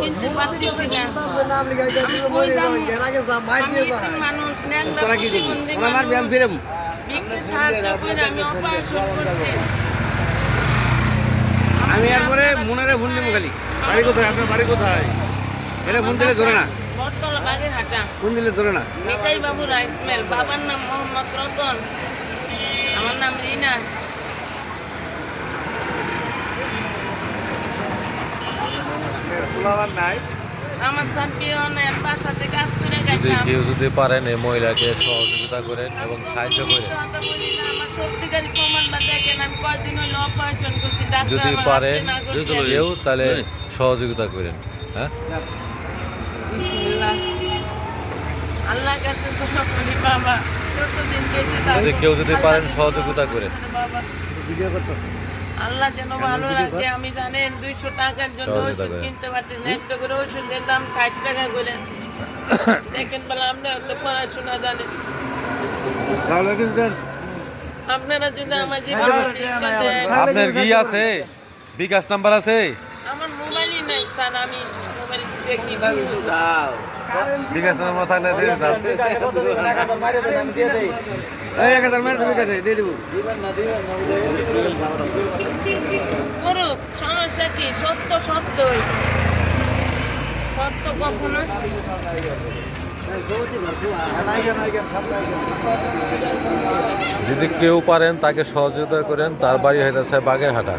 কিনতে পারতেছি না। আমি কইলাম, আমি এতিম মানুষ, ন্যাংরা প্রতিবন্ধী মানুষ, একটু সাহায্য করে আমি অপারেশন করছি। আমি একবারে মনের ফোন দিব খালি। বাড়ি কোথায়? আপনার বাড়ি কোথায়? এটা ফোন দিলে ধরে না। বটতলা বাগেরহাটা। ফোন দিলে ধরে না। নিতাই বাবু রাইস মিল। বাবার নাম মোহাম্মদ রতন, আমার নাম রিনা। আমার সাপিয়ন বাসাতে কাজ করে যদি গেছিলাম। কেউ যদি পারেন এই মহিলাকে সহযোগিতা করেন এবং সাহায্য করেন। আমার সত্যিকারী প্রমাণটা দেখেন, আমি কয়দিন হলো অপারেশন করছি, ডাক্তার যদি আমার পারেন হাতে না করছে। কেউ তাহলে সহযোগিতা করেন। হ্যাঁ, বিসমিল্লাহ। আল্লাহর কাছে দোয়া করি বাবা, যতদিন বেঁচে থাকবো, যদি কেউ যদি পারেন সহযোগিতা করেন। বাবা, ভিডিও করতে আল্লাহ যেন ভালো রাখে। আমি জানেন 200 টাকার জন্য সহযোগিতা ওষুধ করেন। কিনতে পারতেছি না। একটা করে ওষুধের দাম 60 টাকা করে। দেখেন বেলা আমরা তো পড়াশোনা জানেন। তাহলে কিছু দেন। আপনারা যদি আমার জীবনে ভিক্ষা দেন। আপনার কি আছে? বিকাশ নাম্বার আছে? আমার মোবাইলই নাই স্যার, আমি মোবাইল দেখি। বিকাশ নাম্বার থাকলে দিয়ে দিতাম। এই 1000 মেরে তুমি কাছে দিয়ে দেব। করুক, সমস্যা কি? সত্য সত্যই, সত্য কখনো। যদি কেউ পারেন তাকে সহযোগিতা করেন। তার বাড়ি হইতেছে বাগেরহাটা।